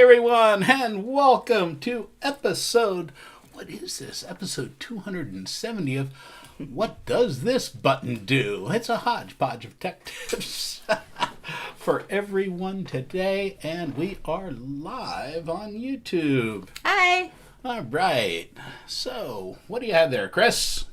everyone, and welcome to what is this? Episode 270 of What Does This Button Do? It's a hodgepodge of tech tips for everyone today, and we are live on YouTube. Hi. All right. So, what do you have there, Chris?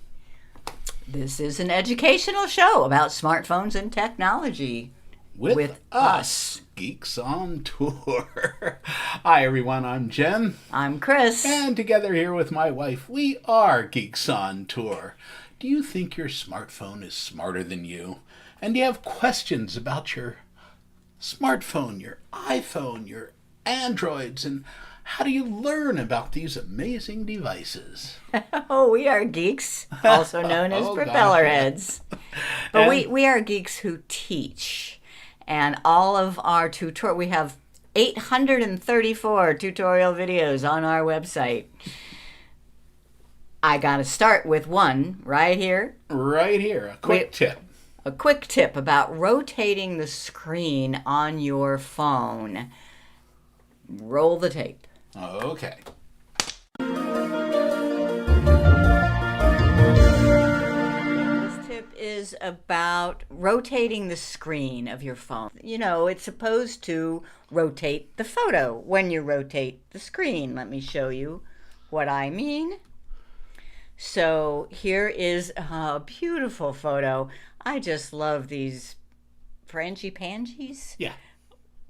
This is an educational show about smartphones and technology. With us, Geeks on Tour. Hi, everyone. I'm Jen. I'm Chris. And together here with my wife, we are Geeks on Tour. Do you think your smartphone is smarter than you? And do you have questions about your smartphone, your iPhone, your Androids, and how do you learn about these amazing devices? Oh, we are geeks, also known as propeller heads. But we are geeks who teach. And all of our we have 834 tutorial videos on our website. I got to start with one right here. Right here, a quick tip. A quick tip about rotating the screen on your phone. Roll the tape. Okay. Is about rotating the screen of your phone. You know, it's supposed to rotate the photo when you rotate the screen. Let me show you what I mean. So here is a beautiful photo. I just love these frangipangies. Yeah.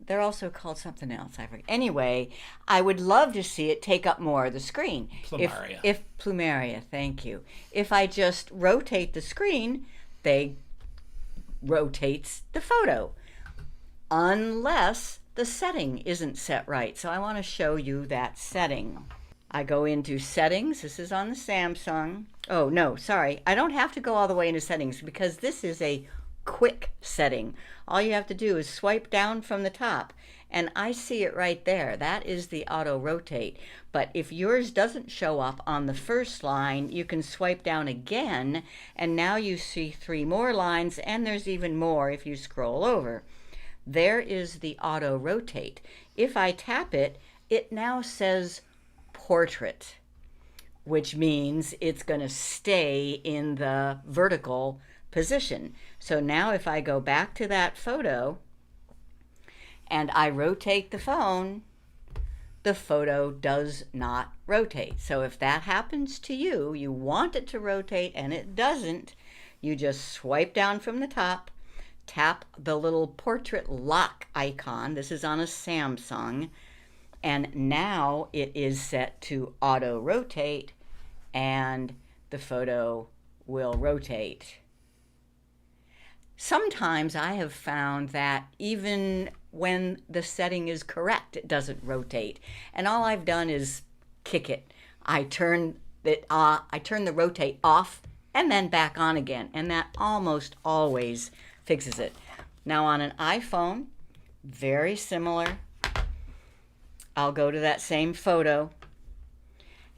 They're also called something else. I forget. Anyway, I would love to see it take up more of the screen. Plumeria. If Plumeria, thank you. If I just rotate the screen, they rotates the photo, unless the setting isn't set right. So I want to show you that setting. I go into settings. This is on the Samsung. Oh, no, sorry. I don't have to go all the way into settings because this is a quick setting. All you have to do is swipe down from the top, and I see it right there. That is the auto rotate. But if yours doesn't show up on the first line, you can swipe down again, and now you see 3 more lines, and there's even more if you scroll over. There is the auto rotate. If I tap it, it now says portrait, which means it's going to stay in the vertical position. So now if I go back to that photo and I rotate the phone, the photo does not rotate. So if that happens to you, you want it to rotate and it doesn't, you just swipe down from the top, tap the little portrait lock icon. This is on a Samsung, and now it is set to auto rotate and the photo will rotate. Sometimes I have found that even when the setting is correct, it doesn't rotate. And all I've done is kick it. I turn the rotate off and then back on again. And that almost always fixes it. Now on an iPhone, very similar. I'll go to that same photo.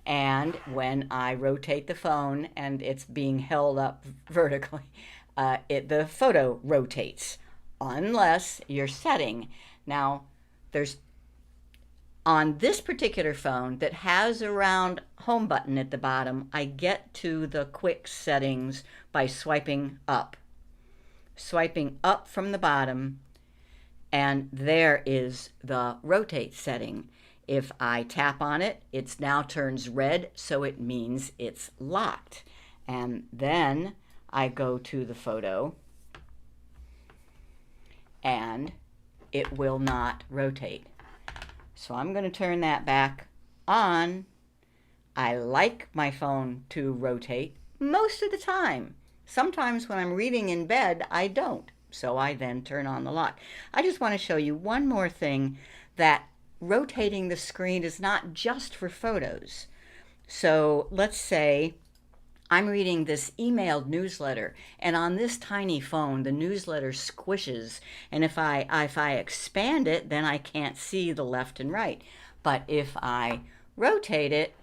And when I rotate the phone and it's being held up vertically, the photo rotates, unless your setting. Now, there's on this particular phone that has a round home button at the bottom, I get to the quick settings by swiping up from the bottom, and there is the rotate setting. If I tap on it, it now turns red, so it means it's locked. And then I go to the photo and it will not rotate. So I'm going to turn that back on. I like my phone to rotate most of the time. Sometimes when I'm reading in bed, I don't. So I then turn on the lock. I just want to show you one more thing, that rotating the screen is not just for photos. So let's say I'm reading this emailed newsletter, and on this tiny phone, the newsletter squishes, and if I expand it, then I can't see the left and right. But if I rotate it,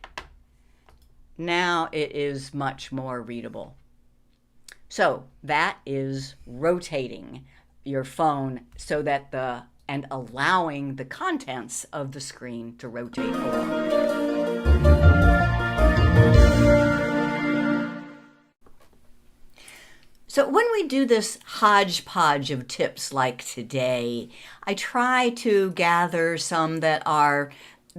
now it is much more readable. So that is rotating your phone so that the and allowing the contents of the screen to rotate along. So when we do this hodgepodge of tips like today, I try to gather some that are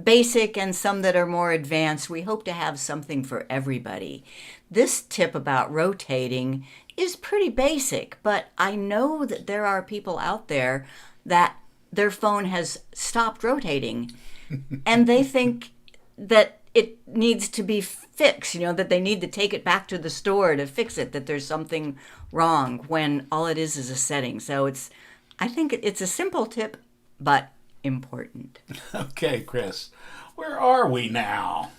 basic and some that are more advanced. We hope to have something for everybody. This tip about rotating is pretty basic, but I know that there are people out there that their phone has stopped rotating and they think that it needs to be fixed, that they need to take it back to the store to fix it, that there's something wrong, when all it is a setting. So I think it's a simple tip, but important. Okay, Chris, where are we now?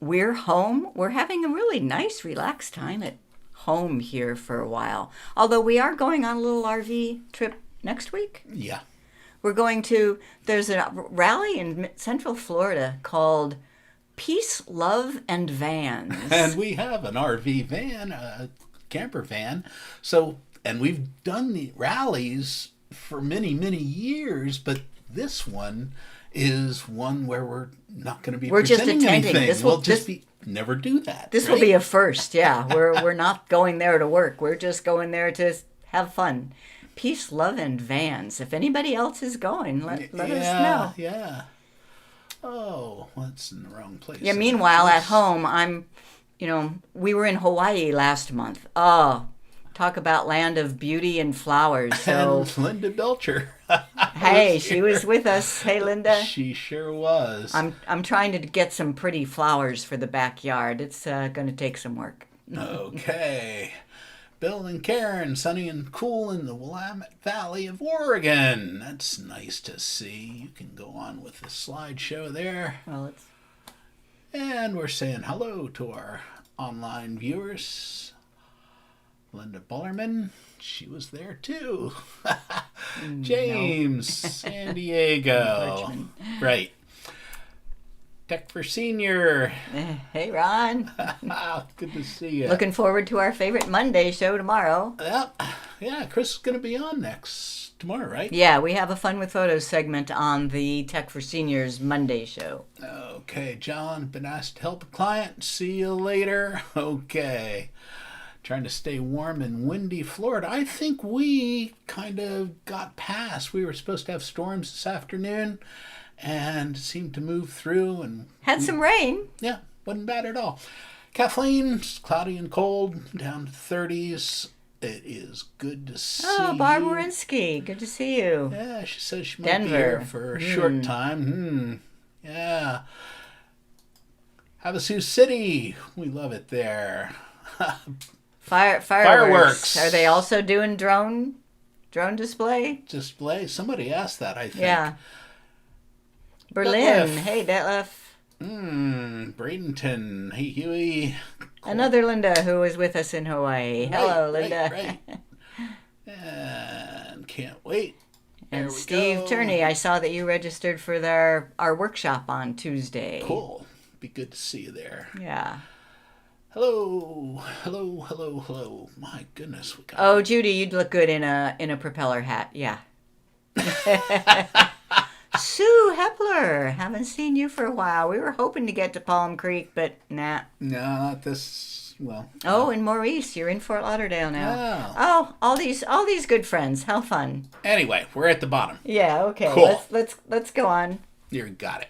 We're home. We're having a really nice, relaxed time at home here for a while. Although we are going on a little RV trip next week. Yeah. We're there's a rally in Central Florida called Peace, Love, and Vans. And we have an RV van, a camper van. And we've done the rallies for many, many years, but this one is one where we're not going to be presenting anything. We'll never do that. This will be a first, yeah. We're not going there to work. We're just going there to have fun. Peace, Love, and Vans. If anybody else is going, let us know. Yeah. Oh, that's in the wrong place. Yeah, meanwhile, at home, we were in Hawaii last month. Oh, talk about land of beauty and flowers. So and Linda Belcher. Hey, she was with us. Hey, Linda. She sure was. I'm trying to get some pretty flowers for the backyard. It's going to take some work. Okay. Bill and Karen, sunny and cool in the Willamette Valley of Oregon. That's nice to see. You can go on with the slideshow there. Well, And we're saying hello to our online viewers. Linda Bullerman, she was there too. James, San Diego. Right. Tech for Senior. Hey, Ron. Good to see you. Looking forward to our favorite Monday show tomorrow. Yeah, Chris is going to be on tomorrow, right? Yeah, we have a Fun with Photos segment on the Tech for Seniors Monday show. Okay, John, been asked to help a client. See you later. Okay. Trying to stay warm in windy Florida. I think we kind of got past. We were supposed to have storms this afternoon and seemed to move through. And had some rain. Yeah, wasn't bad at all. Kathleen, it's cloudy and cold, down to 30s. It is good to see you. Oh, Barb Warinsky, good to see you. Yeah, she says she might be here for a short time. Yeah. Havasu City, we love it there. Fireworks. Are they also doing drone display? Somebody asked that, I think. Yeah. Berlin. Detlef. Hey, Detlef. Bradenton. Hey, Huey. Cool. Another Linda who was with us in Hawaii. Hello, Linda. Right. And can't wait. And Steve Turney, I saw that you registered for our workshop on Tuesday. Cool. Be good to see you there. Yeah. Hello. My goodness. Oh, Judy, you'd look good in a propeller hat. Yeah. Sue Hepler, haven't seen you for a while. We were hoping to get to Palm Creek, but nah. No, not this. Well. Oh, and Maurice, you're in Fort Lauderdale now. Yeah. Oh, all these good friends. How fun. Anyway, we're at the bottom. Yeah. Okay. Cool. Let's go on. You got it.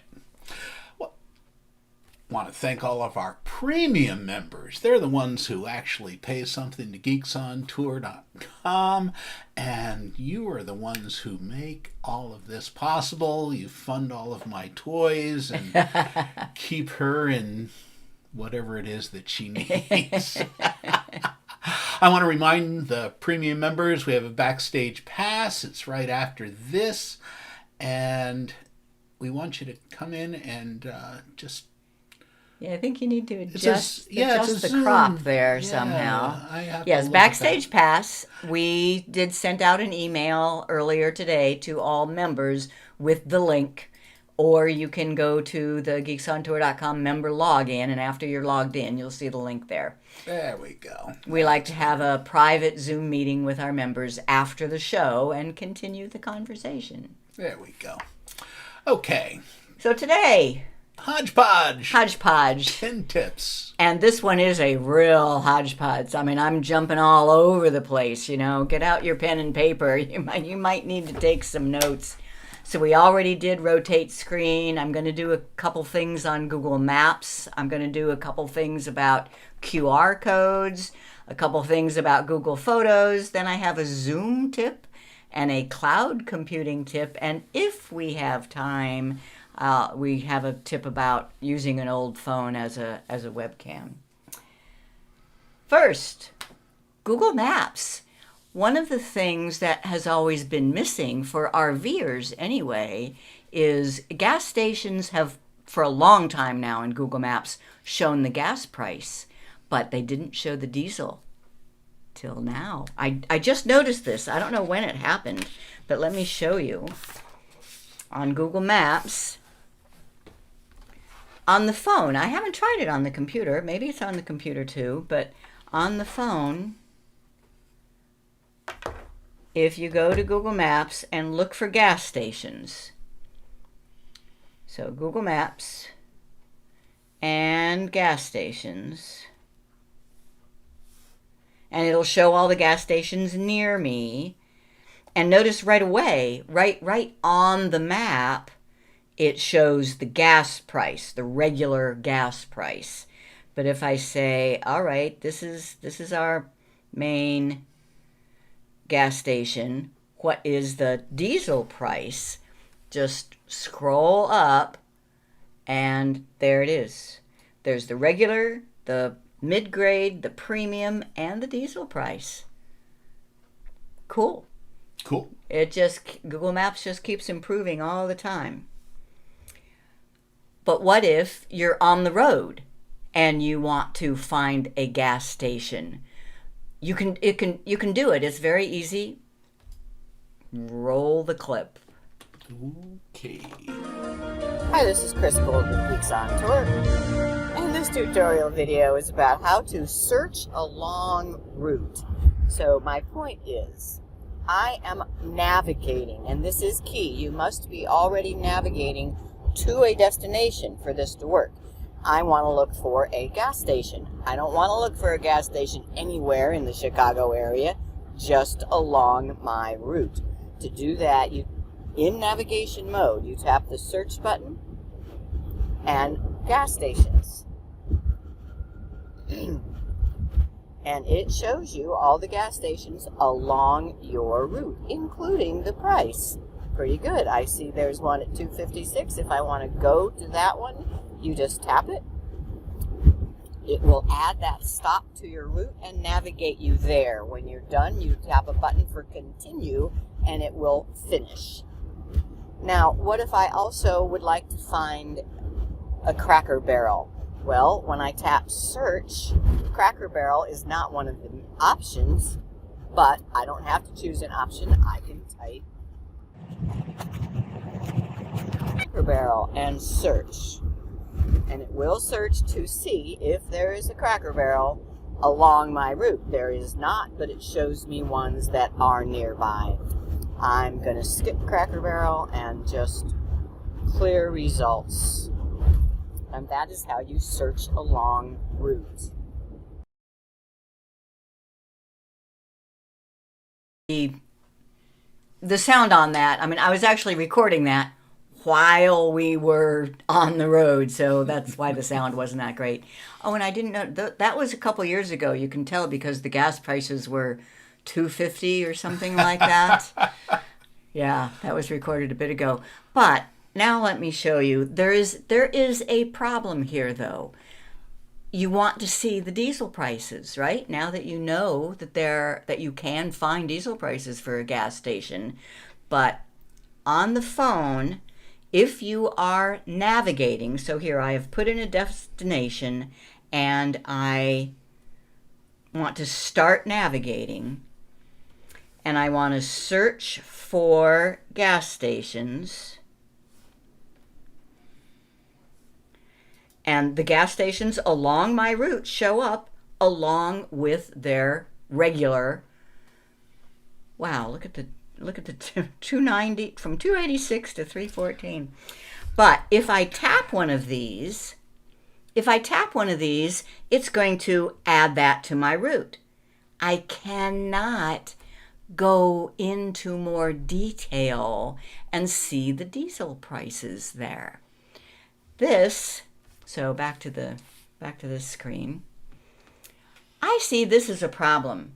Want to thank all of our premium members. They're the ones who actually pay something to geeksontour.com, and you are the ones who make all of this possible. You fund all of my toys and keep her in whatever it is that she needs. I want to remind the premium members we have a backstage pass. It's right after this, and we want you to come in and just... Yeah, I think you need to adjust the crop there somehow. Yes, Backstage Pass. We did send out an email earlier today to all members with the link. or you can go to the geeksontour.com member login, and after you're logged in, you'll see the link there. There we go. We like to have a private Zoom meeting with our members after the show and continue the conversation. There we go. Okay. So today, Hodgepodge. 10 tips. And this one is a real hodgepodge. I mean, I'm jumping all over the place, you know. Get out your pen and paper. You might need to take some notes. So we already did rotate screen. I'm going to do a couple things on Google Maps. I'm going to do a couple things about QR codes, a couple things about Google Photos. Then I have a Zoom tip and a cloud computing tip. And if we have time, we have a tip about using an old phone as a webcam. First, Google Maps. One of the things that has always been missing for RVers anyway is gas stations have, for a long time now in Google Maps, shown the gas price, but they didn't show the diesel till now. I just noticed this. I don't know when it happened, but let me show you. On Google Maps, on the phone, I haven't tried it on the computer. Maybe it's on the computer too, but on the phone, if you go to Google Maps and look for gas stations, so Google Maps and gas stations, and it'll show all the gas stations near me. And notice right away, right on the map, it shows the gas price, the regular gas price. But if I say, all right, this is our main gas station, what is the diesel price? Just scroll up and there it is. There's the regular, the mid-grade, the premium, and the diesel price. Cool. Google Maps just keeps improving all the time. But what if you're on the road and you want to find a gas station? You can do it. It's very easy. Roll the clip. Okay. Hi, this is Chris Gold with Geeks On Tour. And this tutorial video is about how to search a long route. So my point is, I am navigating, and this is key. You must be already navigating to a destination for this to work. I want to look for a gas station. I don't want to look for a gas station anywhere in the Chicago area, just along my route. To do that, in navigation mode, you tap the search button and gas stations. And it shows you all the gas stations along your route, including the price. Pretty good. I see there's one at $2.56. If I want to go to that one, you just tap it. It will add that stop to your route and navigate you there. When you're done, you tap a button for continue and it will finish. Now, what if I also would like to find a Cracker Barrel? Well, when I tap search, Cracker Barrel is not one of the options, but I don't have to choose an option. I can type Cracker Barrel and search. And it will search to see if there is a Cracker Barrel along my route. There is not, but it shows me ones that are nearby. I'm going to skip Cracker Barrel and just clear results. And that is how you search a long route. The sound on that, I mean, I was actually recording that while we were on the road, so that's why the sound wasn't that great. Oh, and I didn't know, that was a couple years ago. You can tell because the gas prices were $2.50 or something like that. Yeah, that was recorded a bit ago. But now let me show you. There is a problem here, though. You want to see the diesel prices, right? Now that you know that you can find diesel prices for a gas station. But on the phone, if you are navigating, so here I have put in a destination and I want to start navigating and I want to search for gas stations. And the gas stations along my route show up along with their regular. Wow, look at the 290 from 286 to 314. But if I tap one of these, it's going to add that to my route. I cannot go into more detail and see the diesel prices there. So back to this screen. I see this as a problem.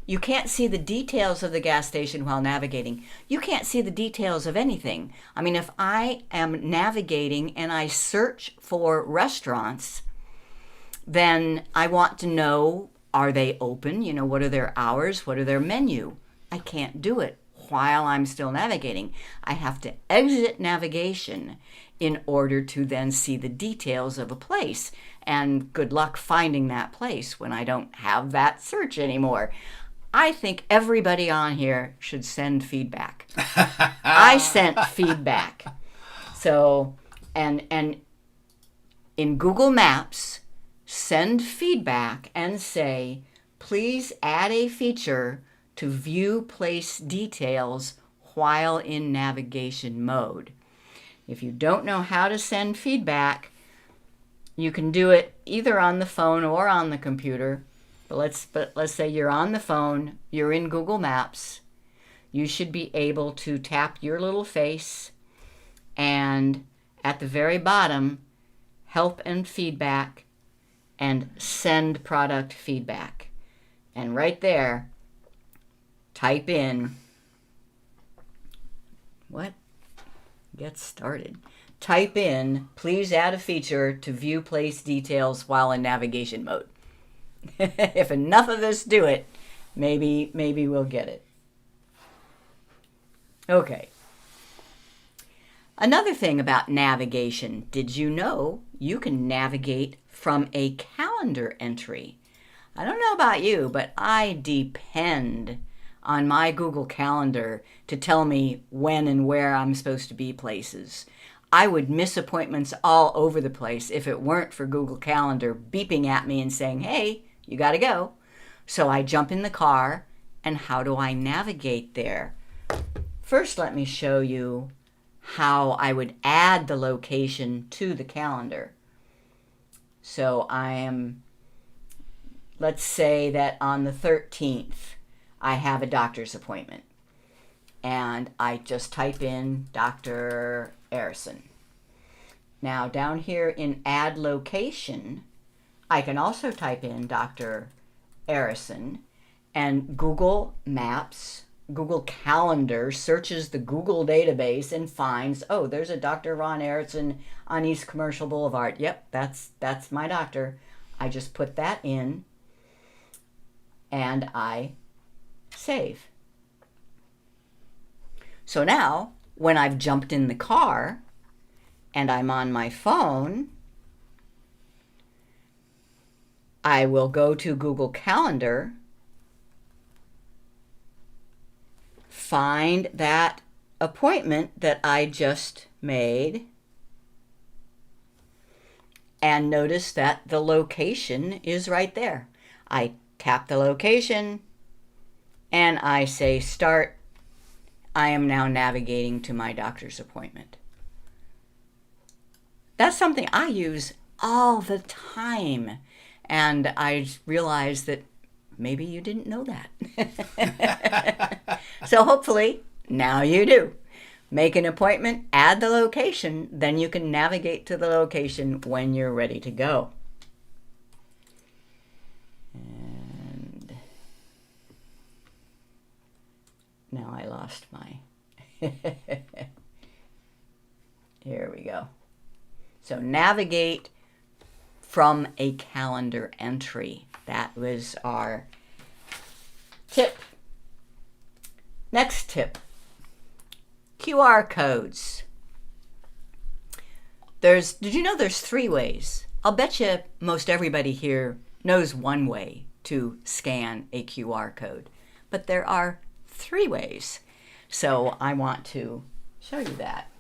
You can't see the details of the gas station while navigating. You can't see the details of anything. I mean, if I am navigating and I search for restaurants, then I want to know, are they open? You know, what are their hours? What are their menu? I can't do it while I'm still navigating. I have to exit navigation in order to then see the details of a place. And good luck finding that place when I don't have that search anymore. I think everybody on here should send feedback. I sent feedback. So, and in Google Maps, send feedback and say, please add a feature to view place details while in navigation mode. If you don't know how to send feedback, you can do it either on the phone or on the computer. But let's say you're on the phone, you're in Google Maps. You should be able to tap your little face, and at the very bottom, help and feedback, and send product feedback. And right there, type in get started. Type in, please add a feature to view place details while in navigation mode. If enough of us do it, maybe we'll get it. Okay. Another thing about navigation, did you know you can navigate from a calendar entry? I don't know about you, but I depend on my Google Calendar to tell me when and where I'm supposed to be places. I would miss appointments all over the place if it weren't for Google Calendar beeping at me and saying, hey, you got to go. So I jump in the car, and how do I navigate there? First, let me show you how I would add the location to the calendar. So let's say that on the 13th, I have a doctor's appointment. And I just type in Dr. Arison. Now, down here in Add Location, I can also type in Dr. Arison, and Google Maps, Google Calendar searches the Google database and finds, oh, there's a Dr. Ron Arison on East Commercial Boulevard. Yep, that's my doctor. I just put that in, and I save. So now, when I've jumped in the car and I'm on my phone, I will go to Google Calendar, find that appointment that I just made, and notice that the location is right there. I tap the location and I say start. I am now navigating to my doctor's appointment. That's something I use all the time. And I realized that maybe you didn't know that. So hopefully now you do. Make an appointment, add the location, then you can navigate to the location when you're ready to go. And now I lost my... Here we go. So navigate from a calendar entry. That was our tip. Next tip, QR codes. Did you know there's 3 ways? I'll bet you most everybody here knows one way to scan a QR code, but there are 3 ways. So I want to show you that.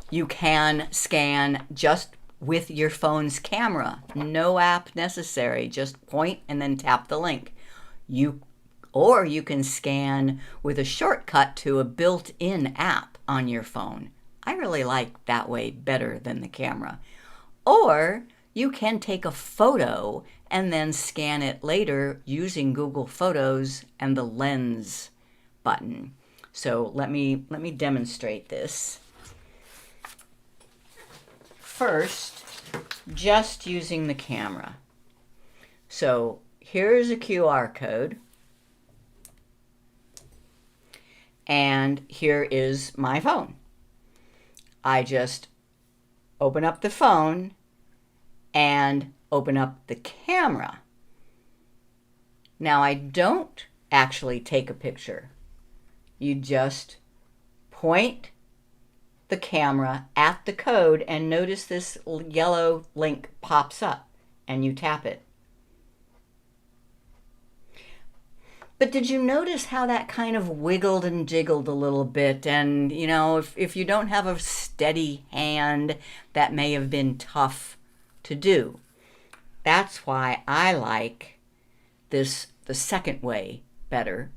You can scan just with your phone's camera. No app necessary. Just point and then tap the link. Or you can scan with a shortcut to a built-in app on your phone. I really like that way better than the camera. Or you can take a photo and then scan it later using Google Photos and the lens button. So let me demonstrate this. First, just using the camera. So here's a QR code. And here is my phone. I just open up the phone and open up the camera. Now I don't actually take a picture. You just point the camera at the code and notice this yellow link pops up and you tap it. But did you notice how that kind of wiggled and jiggled a little bit? And, you know, if you don't have a steady hand, that may have been tough to do. That's why I like the second way better.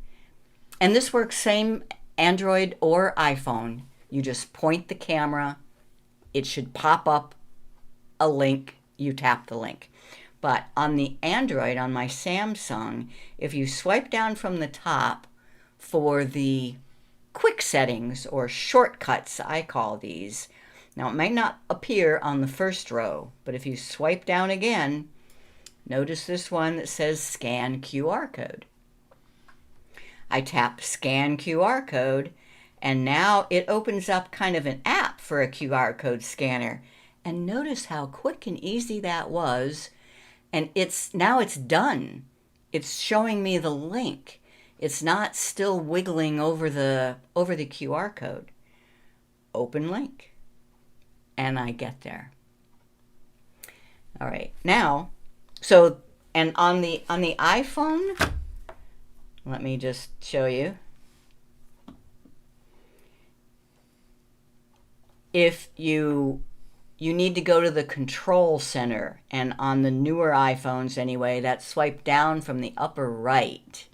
And this works same Android or iPhone. You just point the camera. It should pop up a link. You tap the link. But on the Android, on my Samsung, if you swipe down from the top for the quick settings or shortcuts, I call these. Now, it might not appear on the first row, but if you swipe down again, notice this one that says Scan QR Code. I tap Scan QR Code, and now it opens up kind of an app for a QR code scanner. And notice how quick and easy that was. And now it's done. It's showing me the link. It's not still wiggling over the QR code. Open link. And I get there. All right. Now, and on the iPhone, let me just show you. If you need to go to the control center, and on the newer iPhones anyway, that's swipe down from the upper right.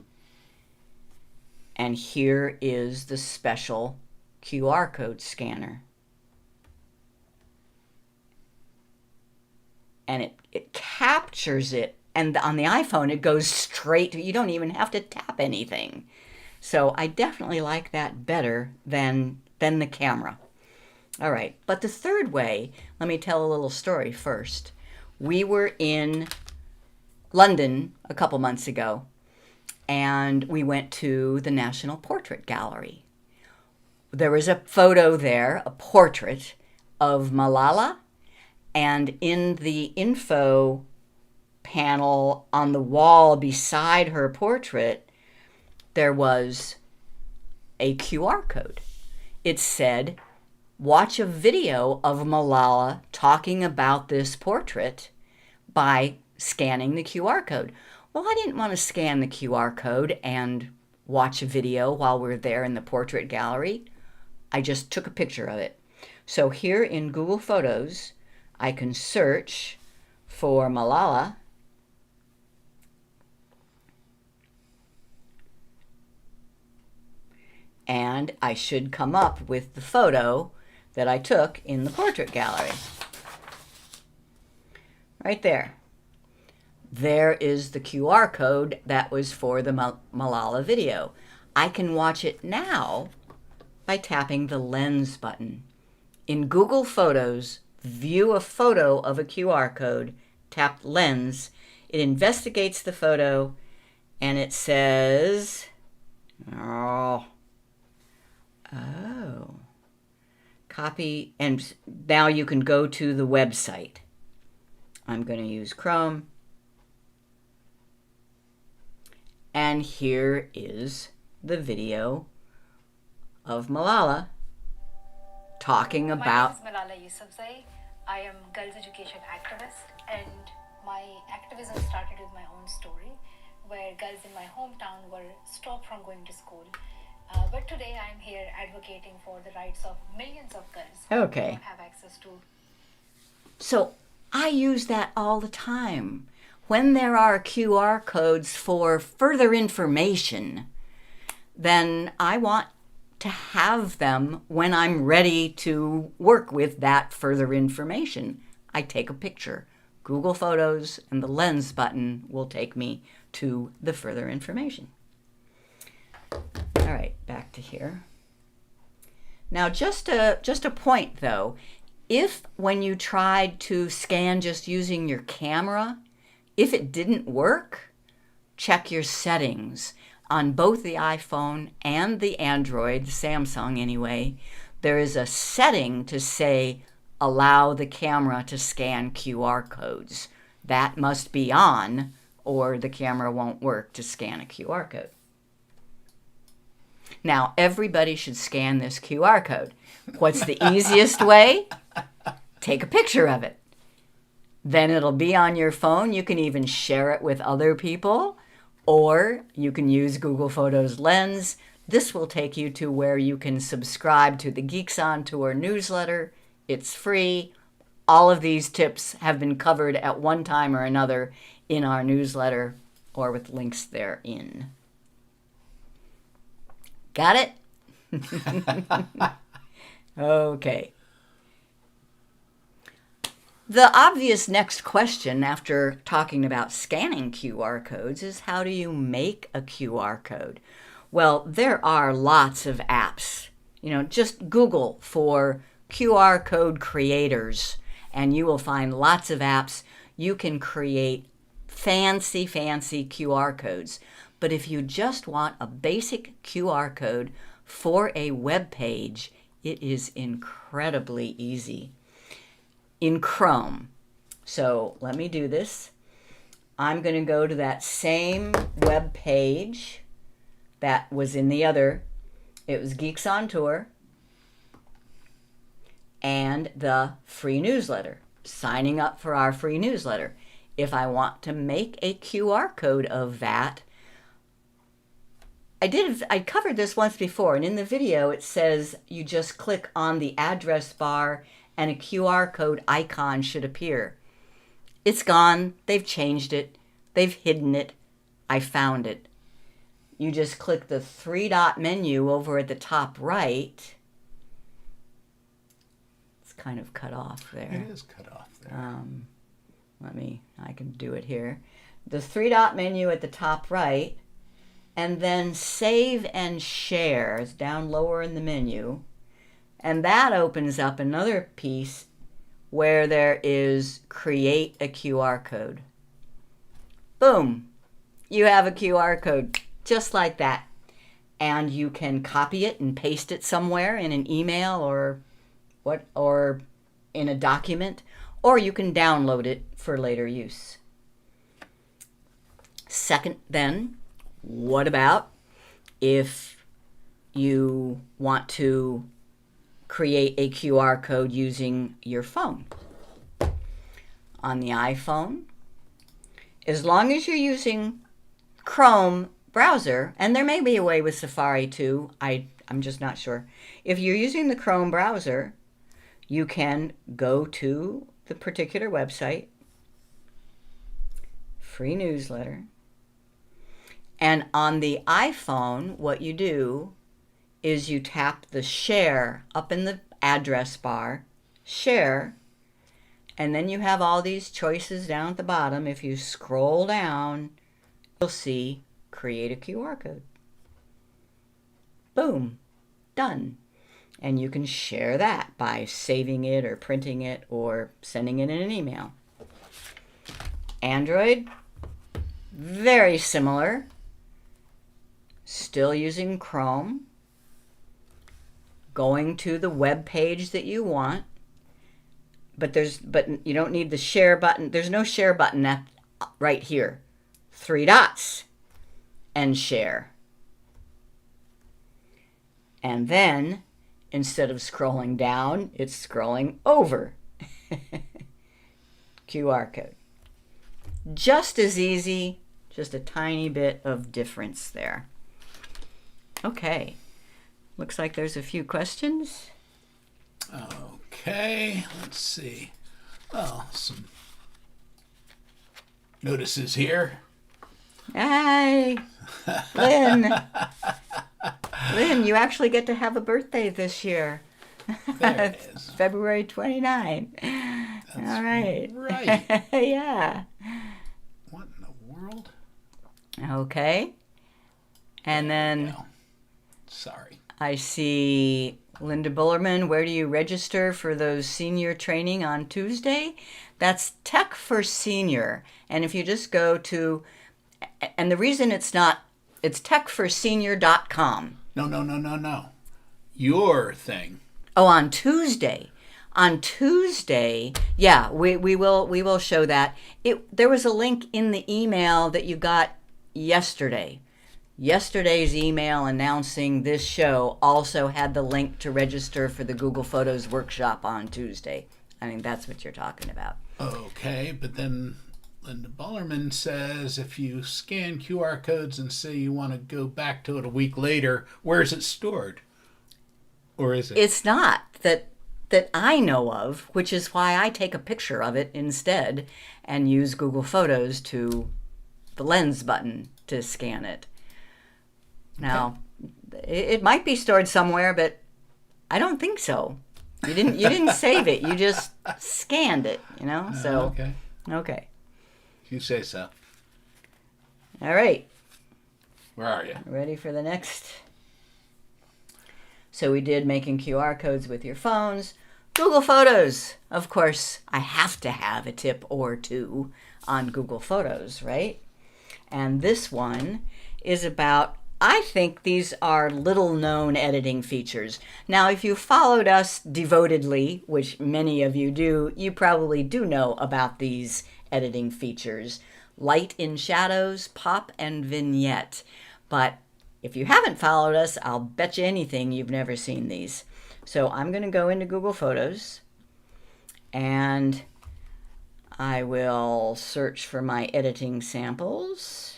And here is the special QR code scanner. And it captures it, and on the iPhone it goes straight to, you don't even have to tap anything. So I definitely like that better than the camera. All right, but the third way, let me tell a little story first. We were in London a couple months ago, and we went to the National Portrait Gallery. There was a photo there, a portrait of Malala, and in the info panel on the wall beside her portrait, there was a QR code. It said, watch a video of Malala talking about this portrait by scanning the QR code. Well, I didn't want to scan the QR code and watch a video while we're there in the portrait gallery. I just took a picture of it. So here in Google Photos, I can search for Malala. And I should come up with the photo that I took in the portrait gallery. Right there. There is the QR code that was for the Malala video. I can watch it now by tapping the lens button. In Google Photos, view a photo of a QR code, tap lens. It investigates the photo and it says, copy, and now you can go to the website. I'm going to use Chrome. And here is the video of Malala talking about... My name is Malala Yousafzai. I am a girls' education activist, and my activism started with my own story, where girls in my hometown were stopped from going to school. But today I am here advocating for the rights of millions of girls who don't have access to So I use that all the time. When there are QR codes for further information, then I want to have them when I'm ready to work with that further information. I take a picture, Google Photos, and the lens button will take me to the further information. All right, back to here. Now, just a point though, if when you tried to scan just using your camera, if it didn't work, check your settings. On both the iPhone and the Android, the Samsung anyway, there is a setting to say, allow the camera to scan QR codes. That must be on, or the camera won't work to scan a QR code. Now, everybody should scan this QR code. What's the easiest way? Take a picture of it. Then it'll be on your phone. You can even share it with other people, or you can use Google Photos Lens. This will take you to where you can subscribe to the Geeks On Tour newsletter. It's free. All of these tips have been covered at one time or another in our newsletter or with links therein. Got it? Okay. The obvious next question after talking about scanning QR codes is, how do you make a QR code? Well, there are lots of apps. Just Google for QR code creators and you will find lots of apps. You can create fancy QR codes. But if you just want a basic QR code for a web page, it is incredibly easy. In Chrome. So let me do this. I'm going to go to that same web page that was in the other. It was Geeks on Tour and the free newsletter. Signing up for our free newsletter. If I want to make a QR code of that, I covered this once before, and in the video it says you just click on the address bar and a QR code icon should appear. It's gone. They've changed it. They've hidden it. I found it. You just click the 3-dot menu over at the top right. It's kind of cut off there. It is cut off there. I can do it here. The 3-dot menu at the top right, and then Save and Share is down lower in the menu. And that opens up another piece where there is Create a QR code. Boom! You have a QR code just like that. And you can copy it and paste it somewhere in an email or in a document, or you can download it for later use. Second, then, what about if you want to create a QR code using your phone? On the iPhone, as long as you're using Chrome browser, and there may be a way with Safari too, I'm just not sure. If you're using the Chrome browser, you can go to the particular website, free newsletter, and on the iPhone, what you do is you tap the share up in the address bar, share, and then you have all these choices down at the bottom. If you scroll down, you'll see create a QR code. Boom, done. And you can share that by saving it or printing it or sending it in an email. Android, very similar. Still using Chrome. Going to the web page that you want. But you don't need the share button. There's no share button right here. 3 dots and share. And then instead of scrolling down, it's scrolling over. QR code. Just as easy, just a tiny bit of difference there. Okay, looks like there's a few questions. Okay, let's see. Well, some notices here. Hi, Lynn. Lynn, you actually get to have a birthday this year. There it is. February 29. That's All right. right. Yeah. What in the world? Okay. And then No. Sorry. I see Linda Bullerman. Where do you register for those senior training on Tuesday? That's Tech for Senior. And if you just go to, and the reason it's techforsenior.com. No. Your thing. Oh, on Tuesday. On Tuesday, yeah, we will show that. There was a link in the email that you got yesterday. Yesterday's email announcing this show also had the link to register for the Google Photos workshop on Tuesday. I think that's what you're talking about. Okay, but then Linda Ballerman says if you scan QR codes and say you want to go back to it a week later, where is it stored? Or is it? It's not that I know of, which is why I take a picture of it instead and use Google Photos to the lens button to scan it. Now, it might be stored somewhere, but I don't think so. You didn't save it. You just scanned it, So okay. You say so. All right. Where are you? Ready for the next? So we did making QR codes with your phones. Google Photos. Of course, I have to have a tip or two on Google Photos, right? And this one is about, I think these are little known editing features. Now, if you followed us devotedly, which many of you do, you probably do know about these editing features. Light in shadows, pop, and vignette. But if you haven't followed us, I'll bet you anything you've never seen these. So I'm going to go into Google Photos and I will search for my editing samples.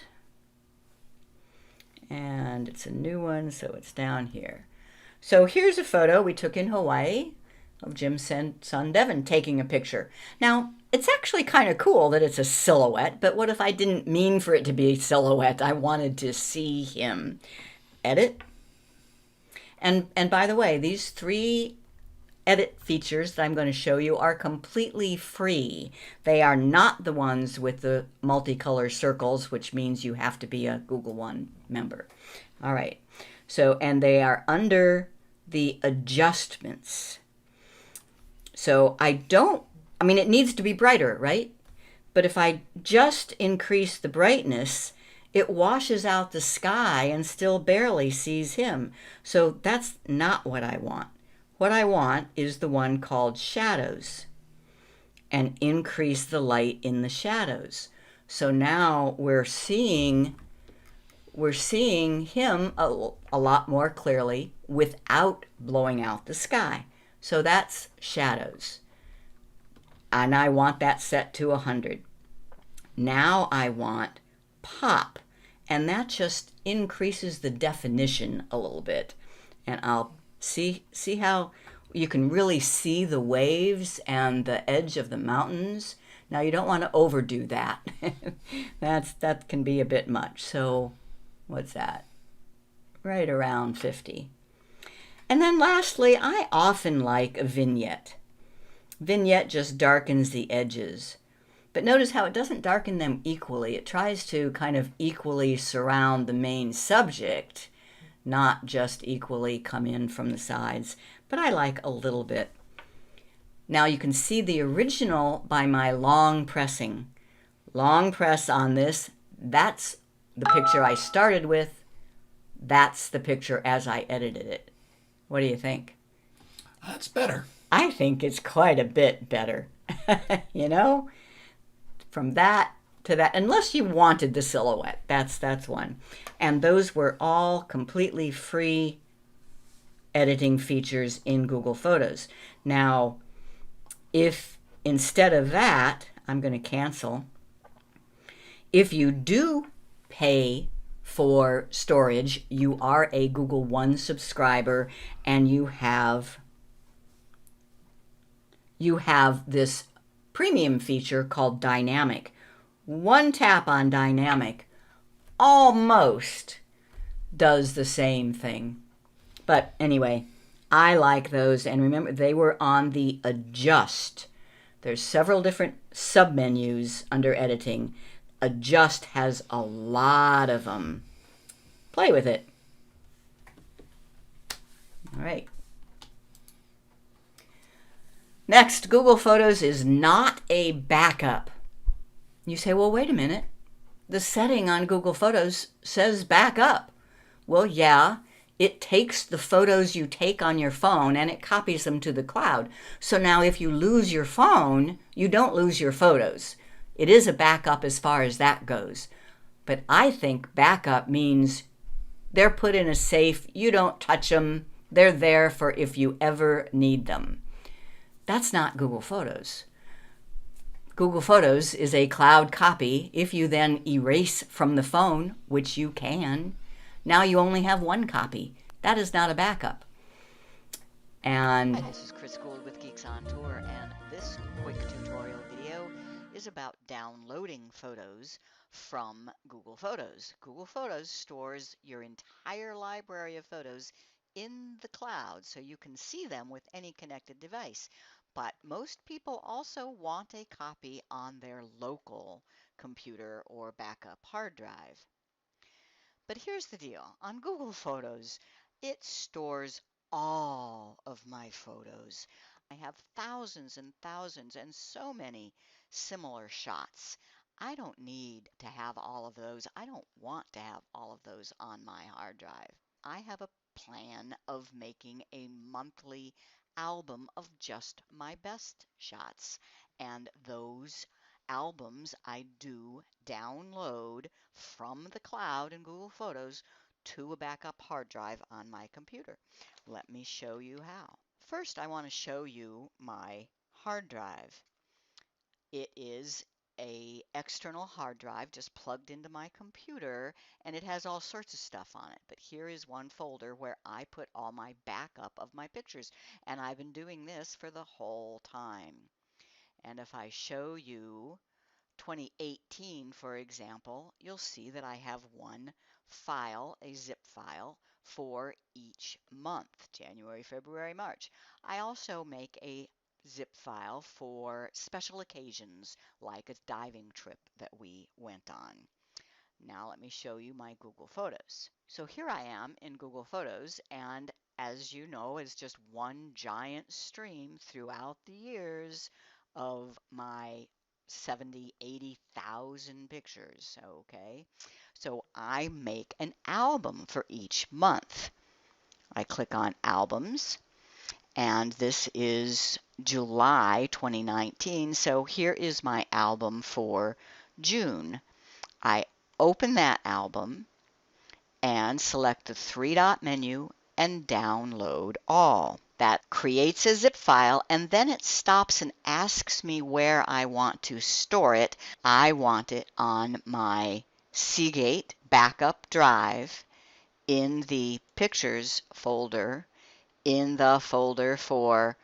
And it's a new one, so it's down here. So here's a photo we took in Hawaii of Jim's son Devin taking a picture. Now, it's actually kind of cool that it's a silhouette, but what if I didn't mean for it to be a silhouette? I wanted to see him. Edit. And by the way, these 3 edit features that I'm going to show you are completely free. They are not the ones with the multicolor circles, which means you have to be a Google One member. All right. So, and they are under the adjustments. So it needs to be brighter, right? But if I just increase the brightness, it washes out the sky and still barely sees him. So that's not what I want. What I want is the one called shadows, and increase the light in the shadows. So now we're seeing him a lot more clearly without blowing out the sky. So that's shadows. And I want that set to 100. Now I want pop, and that just increases the definition a little bit. And I'll see how you can really see the waves and the edge of the mountains. Now you don't want to overdo that. That can be a bit much. So what's that? Right around 50. And then lastly, I often like a vignette. Vignette just darkens the edges. But notice how it doesn't darken them equally. It tries to kind of equally surround the main subject, not just equally come in from the sides. But I like a little bit. Now you can see the original by my long pressing. Long press on this. That's the picture I started with. That's the picture as I edited it. What do you think? That's better. I think it's quite a bit better. From that to that, unless you wanted the silhouette, that's one. And those were all completely free editing features in Google Photos. Now, if instead of that, I'm going to cancel. If you do pay for storage, you are a Google One subscriber, and you have this premium feature called Dynamic. One tap on Dynamic almost does the same thing. But anyway, I like those. And remember, they were on the Adjust. There's several different submenus under editing. Adjust has a lot of them. Play with it. All right. Next, Google Photos is not a backup. You say, well, wait a minute. The setting on Google Photos says backup. Well, yeah, it takes the photos you take on your phone and it copies them to the cloud. So now if you lose your phone, you don't lose your photos. It is a backup as far as that goes. But I think backup means they're put in a safe, you don't touch them, they're there for if you ever need them. That's not Google Photos. Google Photos is a cloud copy. If you then erase from the phone, which you can, now you only have one copy. That is not a backup. And Hi, this is Chris Gould with Geeks On Tour, and this quick tutorial video is about downloading photos from Google Photos. Google Photos stores your entire library of photos in the cloud so you can see them with any connected device. But most people also want a copy on their local computer or backup hard drive. But here's the deal. On Google Photos, it stores all of my photos. I have thousands and thousands and so many similar shots. I don't need to have all of those. I don't want to have all of those on my hard drive. I have a plan of making a monthly album of just my best shots, and those albums I do download from the cloud in Google Photos to a backup hard drive on my computer. Let me show you how. First, I want to show you my hard drive. It is a external hard drive just plugged into my computer, and it has all sorts of stuff on it. But here is one folder where I put all my backup of my pictures, and I've been doing this for the whole time. And if I show you 2018, for example, you'll see that I have one file, a zip file, for each month, January, February, March. I also make a zip file for special occasions, like a diving trip that we went on. Now let me show you my Google Photos. So here I am in Google Photos, and as you know, it's just one giant stream throughout the years of my 70, 80,000 pictures, okay? So I make an album for each month. I click on Albums, and this is July 2019, so here is my album for June. I open that album and select the three-dot menu and download all. That creates a zip file, and then it stops and asks me where I want to store it. I want it on my Seagate backup drive in the Pictures folder, in the folder for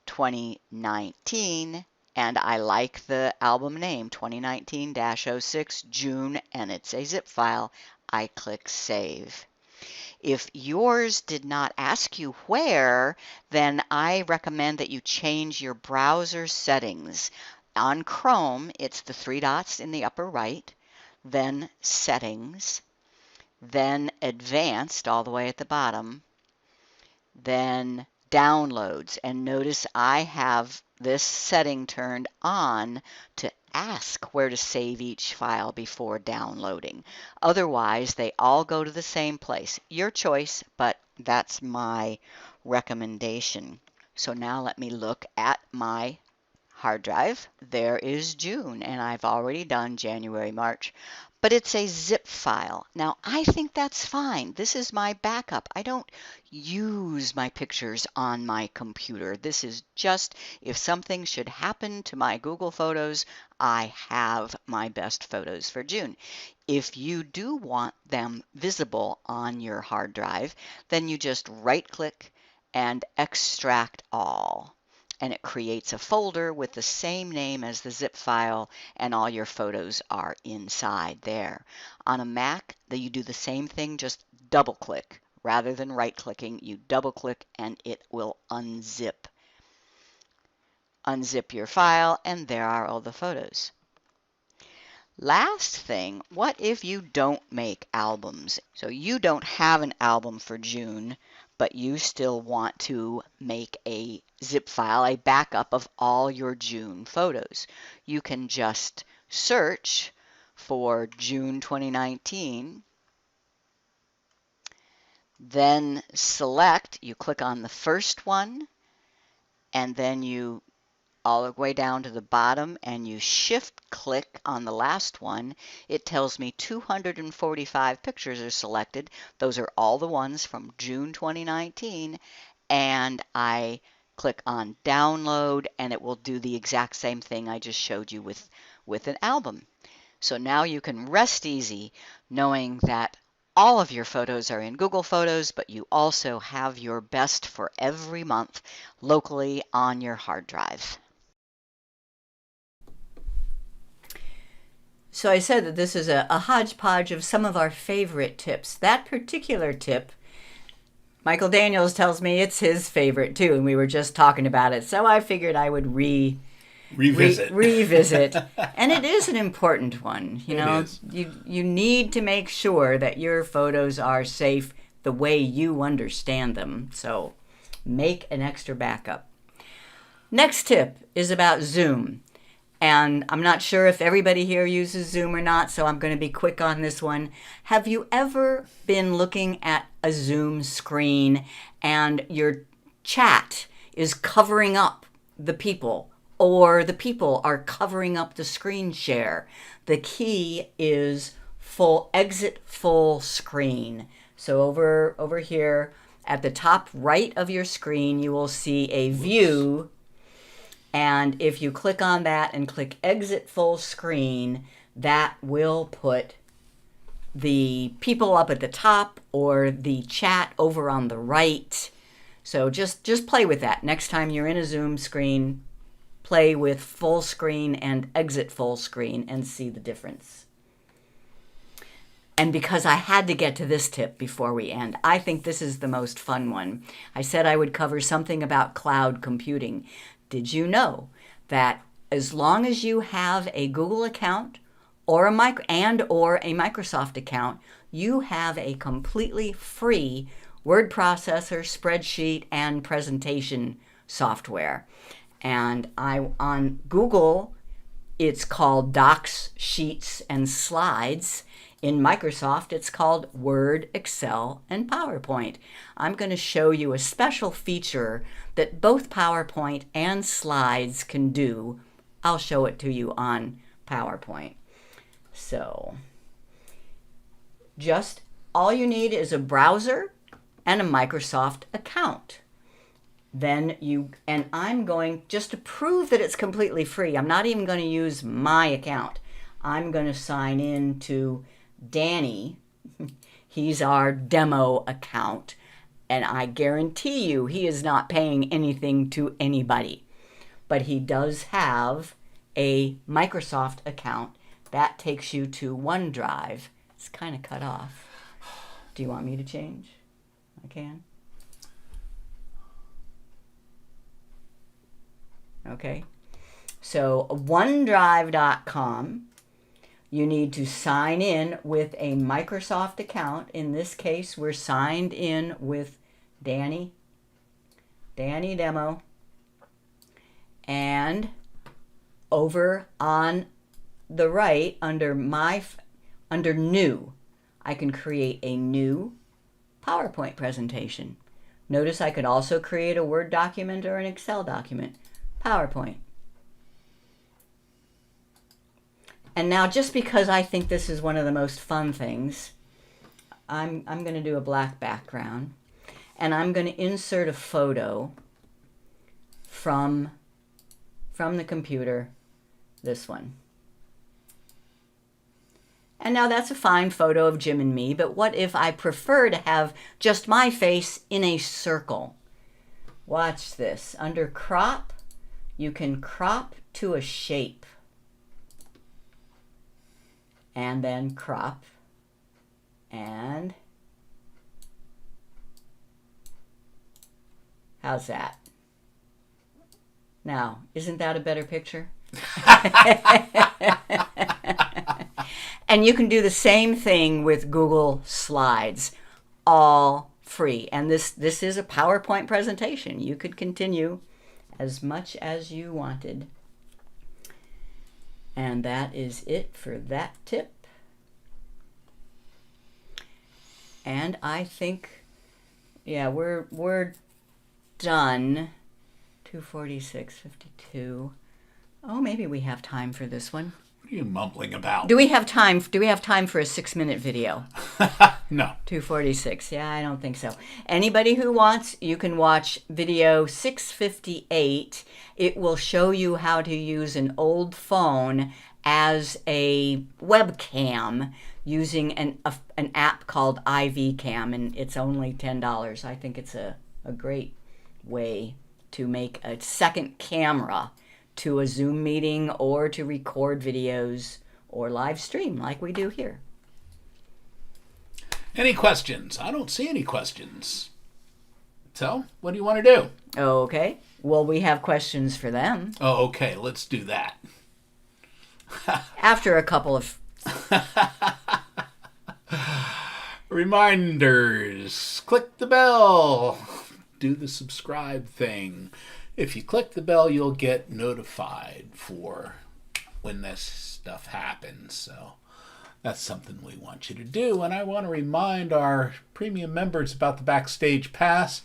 2019, and I like the album name, 2019-06 June, and it's a zip file. I click Save. If yours did not ask you where, then I recommend that you change your browser settings. On Chrome, it's the three dots in the upper right, then Settings, then Advanced all the way at the bottom, then Downloads. And notice I have this setting turned on to ask where to save each file before downloading. Otherwise, they all go to the same place. Your choice, but that's my recommendation. So now let me look at my hard drive. There is June, and I've already done January, March, but it's a zip file. Now, I think that's fine. This is my backup. I don't use my pictures on my computer. This is just if something should happen to my Google Photos, I have my best photos for June. If you do want them visible on your hard drive, then you just right-click and extract all. and it creates a folder with the same name as the zip file, and all your photos are inside there. On a Mac, you do the same thing, just double click. Rather than right clicking, you double click and it will unzip. Unzip your file, and there are all the photos. Last thing, what if you don't make albums? So you don't have an album for June, but you still want to make a zip file, a backup of all your June photos. You can just search for June 2019, then select, you click on the first one, and then you all the way down to the bottom, and you shift click on the last one. It tells me 245 pictures are selected. Those are all the ones from June 2019, and I click on download, and it will do the exact same thing I just showed you with an album. So now you can rest easy knowing that all of your photos are in Google Photos, but you also have your best for every month locally on your hard drive. So I said that this is a hodgepodge of some of our favorite tips. That particular tip, Michael Daniels tells me it's his favorite too, and we were just talking about it. So I figured I would revisit. And it is an important one. You know, you need to make sure that your photos are safe the way you understand them. So make an extra backup. Next tip is about Zoom. And I'm not sure if everybody here uses Zoom or not, so I'm going to be quick on this one. Have you ever been looking at a Zoom screen and your chat is covering up the people, or the people are covering up the screen share? The key is exit full screen. So over here at the top right of your screen, you will see a view. And if you click on that and click exit full screen, that will put the people up at the top or the chat over on the right. So just play with that. Next time you're in a Zoom screen, play with full screen and exit full screen and see the difference. And because I had to get to this tip before we end, I think this is the most fun one. I said I would cover something about cloud computing. Did you know that as long as you have a Google account or a Microsoft account, you have a completely free word processor, spreadsheet, and presentation software? And on Google, it's called Docs, Sheets, and Slides. In Microsoft, it's called Word, Excel, and PowerPoint. I'm going to show you a special feature that both PowerPoint and Slides can do. I'll show it to you on PowerPoint. So, just all you need is a browser and a Microsoft account. And I'm going, just to prove that it's completely free, I'm not even going to use my account. I'm going to sign in to Danny. He's our demo account, and I guarantee you he is not paying anything to anybody. But he does have a Microsoft account. That takes you to OneDrive. It's kind of cut off. Do you want me to change? I can. Okay. So OneDrive.com. You need to sign in with a Microsoft account. In this case, we're signed in with Danny Demo. And over on the right, under New, I can create a new PowerPoint presentation. Notice I could also create a Word document or an Excel document. PowerPoint. And now, just because I think this is one of the most fun things, I'm going to do a black background, and I'm going to insert a photo from the computer, this one. And now that's a fine photo of Jim and me, but what if I prefer to have just my face in a circle? Watch this. Under crop, You can crop to a shape and then crop, and how's that? Now, isn't that a better picture? And you can do the same thing with Google Slides, all free. And this is a PowerPoint presentation. You could continue as much as you wanted. And that is it for that tip. And I think, yeah, we're done. 2:46:52. Oh, maybe we have time for this one. What are you mumbling about? Do we have time for a 6-minute video? No. 2:46. Yeah, I don't think so. Anybody who wants, you can watch video 658. It will show you how to use an old phone as a webcam using an app called IV Cam, and it's only $10. I think it's a great way to make a second camera to a Zoom meeting or to record videos or live stream like we do here. Any questions? I don't see any questions. So, what do you want to do? Okay. Well, we have questions for them. Oh, okay. Let's do that. After a couple of... Reminders. Click the bell. Do the subscribe thing. If you click the bell, you'll get notified for when this stuff happens. So that's something we want you to do. And I want to remind our premium members about the Backstage Pass.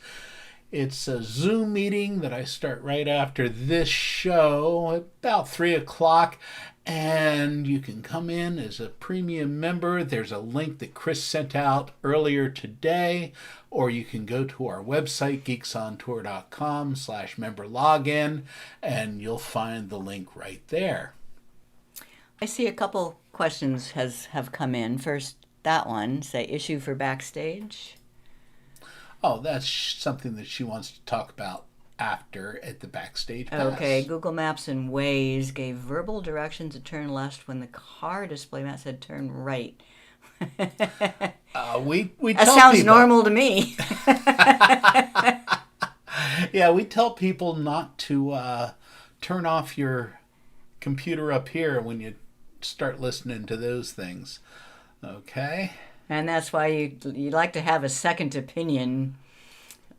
It's a Zoom meeting that I start right after this show, about 3 o'clock. And you can come in as a premium member. There's a link that Chris sent out earlier today, or you can go to our website, geeksontour.com/member login, and you'll find the link right there. I see a couple questions have come in. First, that one, say issue for Backstage. Oh, that's something that she wants to talk about after at the Backstage Pass. Okay, Google Maps and Waze gave verbal directions to turn left when the car display mat said turn right. We That tell sounds people, normal to me. Yeah, we tell people not to turn off your computer up here when you start listening to those things. Okay? And that's why you like to have a second opinion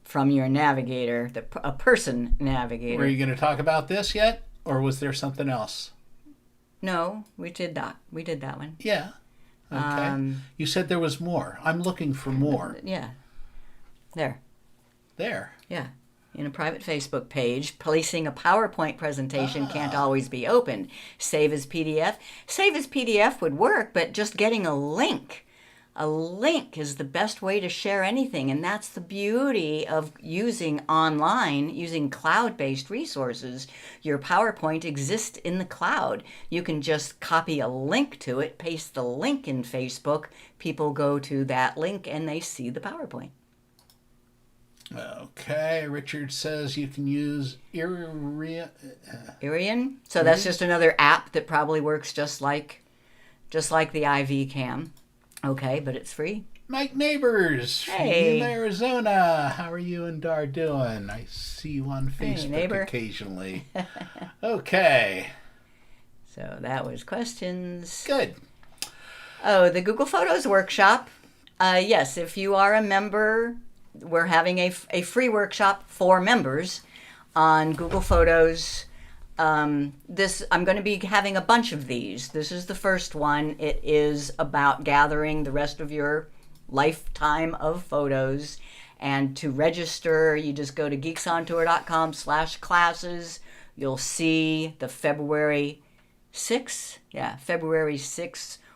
from your navigator, a person navigator. Were you going to talk about this yet? Or was there something else? No, we did that. We did that one. Yeah. Okay. You said there was more. I'm looking for more. Yeah. There. Yeah. In a private Facebook page, placing a PowerPoint presentation can't always be opened. Save as PDF. Save as PDF would work, but just getting a link. A link is the best way to share anything, and that's the beauty of using online, using cloud-based resources. Your PowerPoint exists in the cloud. You can just copy a link to it, paste the link in Facebook. People go to that link and they see the PowerPoint. Okay. Richard says you can use Irian? So that's just another app that probably works just like the IV Cam. Okay, but it's free. Mike Neighbors Hey. from Arizona. How are you and Dar doing? I see you on Facebook neighbor. occasionally. Okay. So that was questions. Good. Oh, the Google Photos workshop. Yes, if you are a member, we're having a free workshop for members on Google Photos. I'm going to be having a bunch of these. This is the first one. It is about gathering the rest of your lifetime of photos. And to register, you just go to geeksontour.com/classes. You'll see the February 6th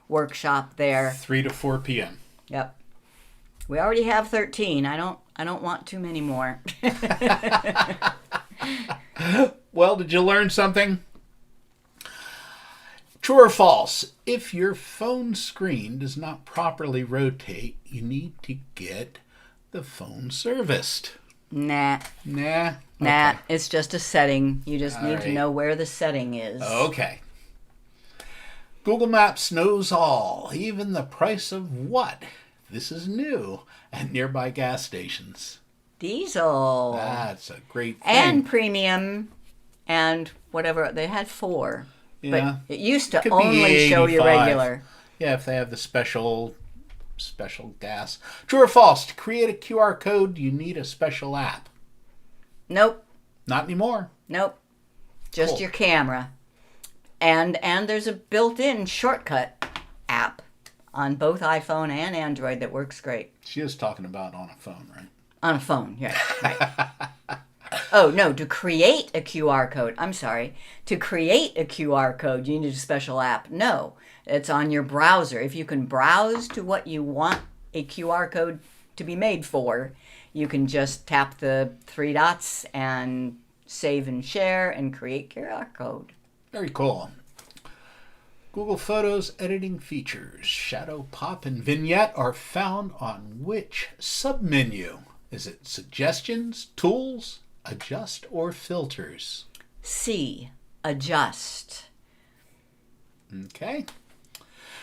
workshop there. 3 to 4 p.m. Yep. We already have 13. I don't want too many more. Well, did you learn something? True or false? If your phone screen does not properly rotate, you need to get the phone serviced. Nah. Nah? Nah, Okay. it's just a setting. You just need to right. know where the setting is. Okay. Google Maps knows all, even the price of what? This is new at nearby gas stations. Diesel. That's a great thing. And premium and whatever. They had 4. Yeah. But it used to Could be only show you 85. regular. Yeah, if they have the special gas. True or false? To create a QR code, you need a special app. Nope. Not anymore. Nope. Just Cool. your camera. And there's a built-in shortcut app on both iPhone and Android that works great. She is talking about on a phone, right? On a phone, yeah. Right. Oh, no, to create a QR code. I'm sorry. To create a QR code, you need a special app. No, it's on your browser. If you can browse to what you want a QR code to be made for, you can just tap the 3 dots and save and share and create QR code. Very cool. Google Photos editing features, Shadow, Pop, and Vignette are found on which submenu? Is it Suggestions, Tools, Adjust, or Filters? C, adjust. Okay.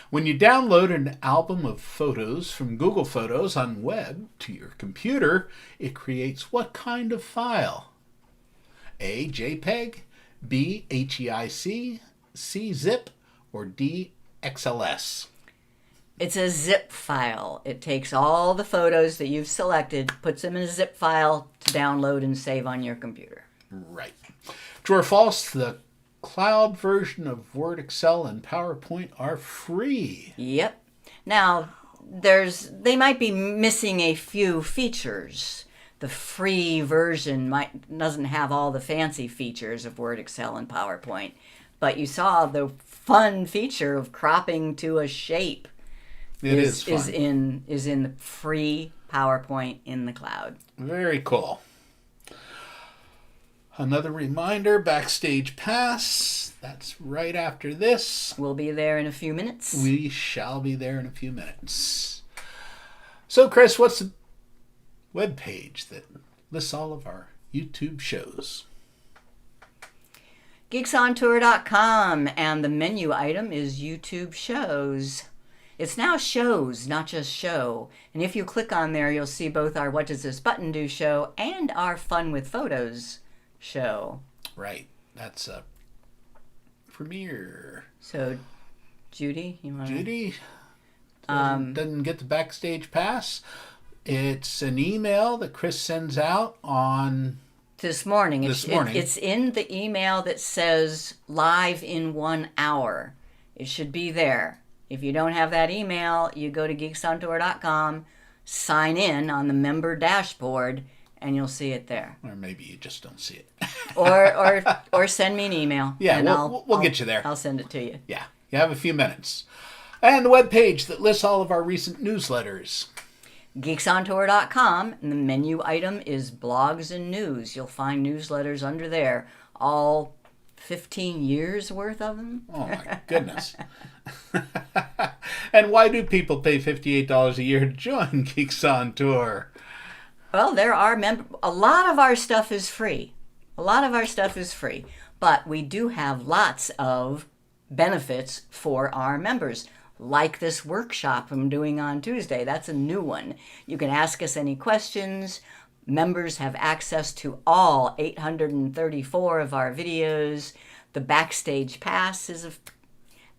When you download an album of photos from Google Photos on web to your computer, it creates what kind of file? A, JPEG, B, HEIC, C, zip, or D, XLS? It's a zip file. It takes all the photos that you've selected, puts them in a zip file to download and save on your computer. Right. True or false, the cloud version of Word, Excel, and PowerPoint are free. Yep. Now, they might be missing a few features. The free version doesn't have all the fancy features of Word, Excel, and PowerPoint. But you saw the fun feature of cropping to a shape. It is fun. Is in the free PowerPoint in the cloud. Very cool. Another reminder, Backstage Pass. That's right after this. We'll be there in a few minutes. We shall be there in a few minutes. So, Chris, what's the webpage that lists all of our YouTube shows? GeeksOnTour.com, and the menu item is YouTube shows. It's now shows, not just show. And if you click on there, you'll see both our What Does This Button Do show and our Fun with Photos show. Right. That's a premiere. So, Judy, you want to... Judy doesn't get the Backstage Pass. It's an email that Chris sends out on... This morning. This morning. It's in the email that says live in 1 hour. It should be there. If you don't have that email, you go to geeksontour.com, sign in on the member dashboard, and you'll see it there. Or maybe you just don't see it. or send me an email. Yeah, and we'll get you there. I'll send it to you. Yeah, you have a few minutes. And the webpage that lists all of our recent newsletters. Geeksontour.com, and the menu item is blogs and news. You'll find newsletters under there, all 15 years worth of them. Oh my goodness. And why do people pay $58 a year to join Geeks on Tour? Well, there are a lot of our stuff is free. But we do have lots of benefits for our members. Like this workshop I'm doing on Tuesday. That's a new one. You can ask us any questions. Members have access to all 834 of our videos, the Backstage Pass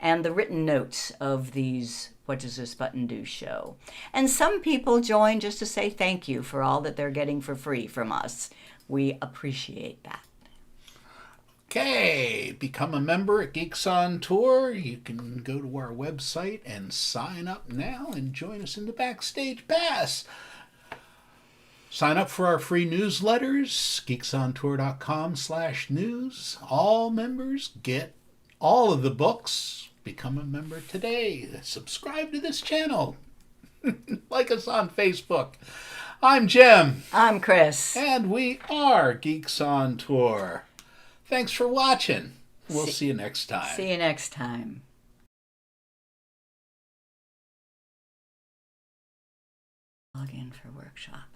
and the written notes of these What Does This Button Do show. And some people join just to say thank you for all that they're getting for free from us. We appreciate that. Okay, become a member at Geeks on Tour. You can go to our website and sign up now and join us in the Backstage Pass. Sign up for our free newsletters, geeksontour.com/news. All members get all of the books. Become a member today. Subscribe to this channel. Like us on Facebook. I'm Jim. I'm Chris. And we are Geeks on Tour. Thanks for watching. We'll see you next time. See you next time. Log in for workshop.